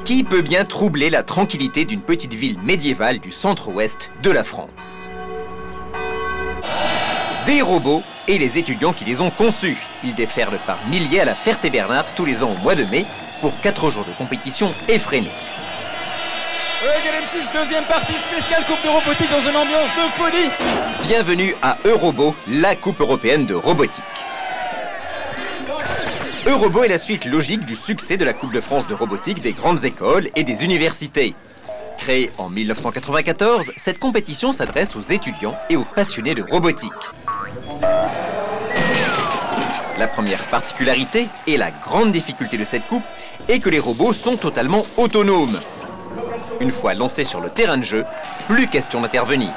Qui peut bien troubler la tranquillité d'une petite ville médiévale du centre-ouest de la France? Des robots et les étudiants qui les ont conçus. Ils déferlent par milliers à la Ferté-Bernard tous les ans au mois de mai pour 4 jours de compétition effrénée. Deuxième partie spéciale Coupe de robotique dans une ambiance de folie. Bienvenue à Eurobo, la Coupe européenne de robotique. Eurobo est la suite logique du succès de la Coupe de France de robotique des grandes écoles et des universités. Créée en 1994, cette compétition s'adresse aux étudiants et aux passionnés de robotique. La première particularité et la grande difficulté de cette coupe est que les robots sont totalement autonomes. Une fois lancés sur le terrain de jeu, plus question d'intervenir.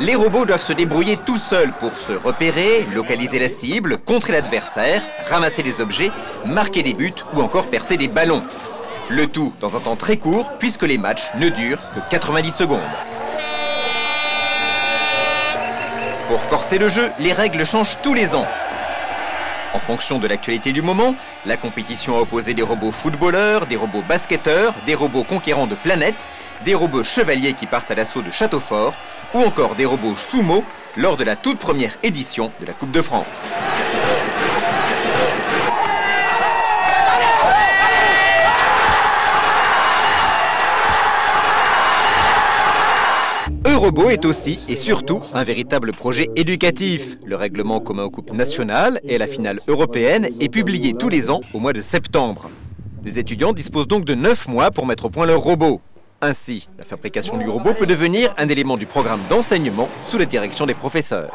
Les robots doivent se débrouiller tout seuls pour se repérer, localiser la cible, contrer l'adversaire, ramasser des objets, marquer des buts ou encore percer des ballons. Le tout dans un temps très court puisque les matchs ne durent que 90 secondes. Pour corser le jeu, les règles changent tous les ans. En fonction de l'actualité du moment, la compétition a opposé des robots footballeurs, des robots basketteurs, des robots conquérants de planètes, des robots chevaliers qui partent à l'assaut de châteaux forts, ou encore des robots sumo lors de la toute première édition de la Coupe de France. Eurobo est aussi et surtout un véritable projet éducatif. Le règlement commun aux coupes nationales et la finale européenne est publié tous les ans au mois de septembre. Les étudiants disposent donc de 9 mois pour mettre au point leur robot. Ainsi, la fabrication du robot peut devenir un élément du programme d'enseignement sous la direction des professeurs.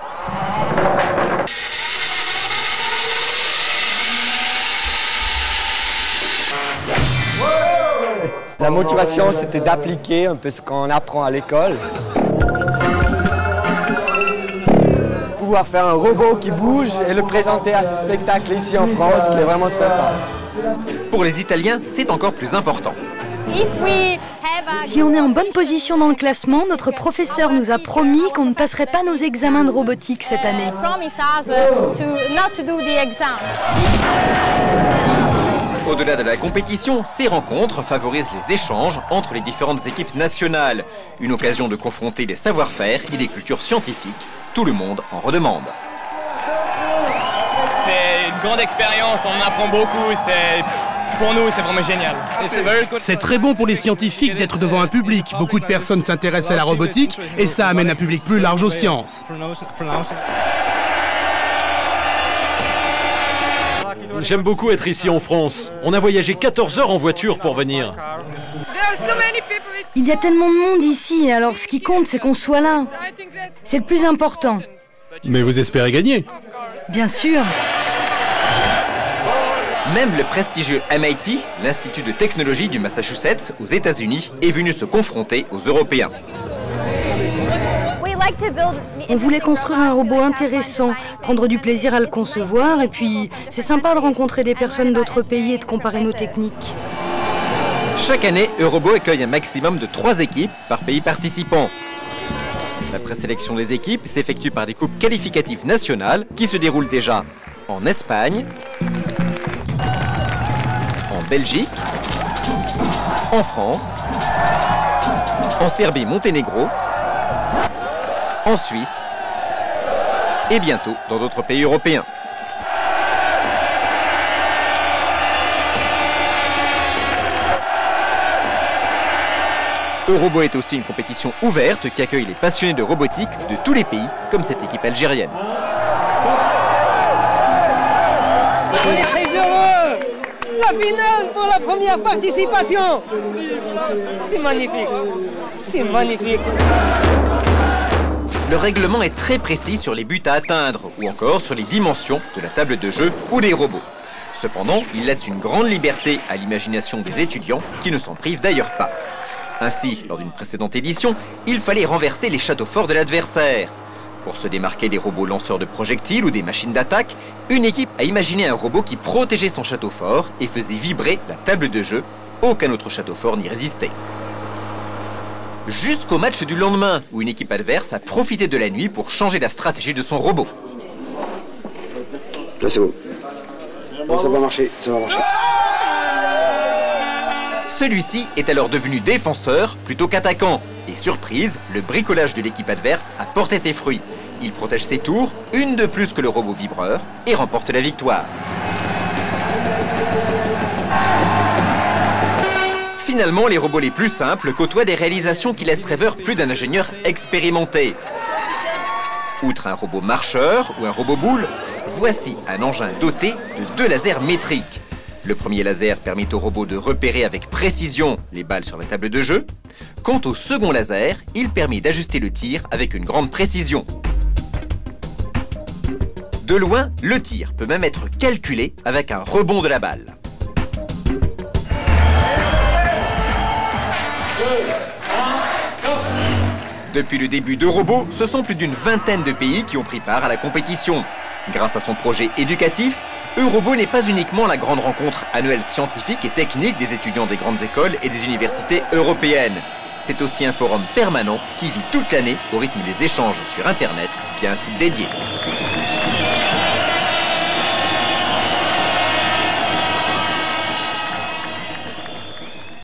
La motivation, c'était d'appliquer un peu ce qu'on apprend à l'école. Pouvoir faire un robot qui bouge et le présenter à ce spectacle ici en France, qui est vraiment sympa. Pour les Italiens, c'est encore plus important. Si on est en bonne position dans le classement, notre professeur nous a promis qu'on ne passerait pas nos examens de robotique cette année. Au-delà de la compétition, ces rencontres favorisent les échanges entre les différentes équipes nationales. Une occasion de confronter les savoir-faire et les cultures scientifiques. Tout le monde en redemande. C'est une grande expérience, on en apprend beaucoup. Pour nous, c'est vraiment génial. C'est très bon pour les scientifiques d'être devant un public. Beaucoup de personnes s'intéressent à la robotique et ça amène un public plus large aux sciences. J'aime beaucoup être ici en France. On a voyagé 14 heures en voiture pour venir. Il y a tellement de monde ici, alors ce qui compte, c'est qu'on soit là. C'est le plus important. Mais vous espérez gagner? Bien sûr. Même le prestigieux MIT, l'Institut de technologie du Massachusetts, aux États-Unis, est venu se confronter aux Européens. On voulait construire un robot intéressant, prendre du plaisir à le concevoir, et puis c'est sympa de rencontrer des personnes d'autres pays et de comparer nos techniques. Chaque année, Eurobo accueille un maximum de 3 équipes par pays participant. La présélection des équipes s'effectue par des coupes qualificatives nationales qui se déroulent déjà en Espagne, en Belgique, en France, en Serbie-Monténégro, en Suisse et bientôt dans d'autres pays européens. Eurobo est aussi une compétition ouverte qui accueille les passionnés de robotique de tous les pays, comme cette équipe algérienne. On est très heureux! La finale pour la première participation! C'est magnifique! C'est magnifique! Le règlement est très précis sur les buts à atteindre ou encore sur les dimensions de la table de jeu ou des robots. Cependant, il laisse une grande liberté à l'imagination des étudiants qui ne s'en privent d'ailleurs pas. Ainsi, lors d'une précédente édition, il fallait renverser les châteaux forts de l'adversaire. Pour se démarquer des robots lanceurs de projectiles ou des machines d'attaque, une équipe a imaginé un robot qui protégeait son château fort et faisait vibrer la table de jeu. Aucun autre château fort n'y résistait. Jusqu'au match du lendemain, où une équipe adverse a profité de la nuit pour changer la stratégie de son robot. Là, c'est bon. Non, ça va marcher, ça va marcher. Celui-ci est alors devenu défenseur plutôt qu'attaquant. Et surprise, le bricolage de l'équipe adverse a porté ses fruits. Il protège ses tours, une de plus que le robot vibreur, et remporte la victoire. Finalement, les robots les plus simples côtoient des réalisations qui laissent rêveur plus d'un ingénieur expérimenté. Outre un robot marcheur ou un robot boule, voici un engin doté de 2 lasers métriques. Le premier laser permet au robot de repérer avec précision les balles sur la table de jeu. Quant au second laser, il permet d'ajuster le tir avec une grande précision. De loin, le tir peut même être calculé avec un rebond de la balle. Depuis le début d'Eurobo, ce sont plus d'une vingtaine de pays qui ont pris part à la compétition. Grâce à son projet éducatif, Eurobo n'est pas uniquement la grande rencontre annuelle scientifique et technique des étudiants des grandes écoles et des universités européennes. C'est aussi un forum permanent qui vit toute l'année au rythme des échanges sur Internet via un site dédié.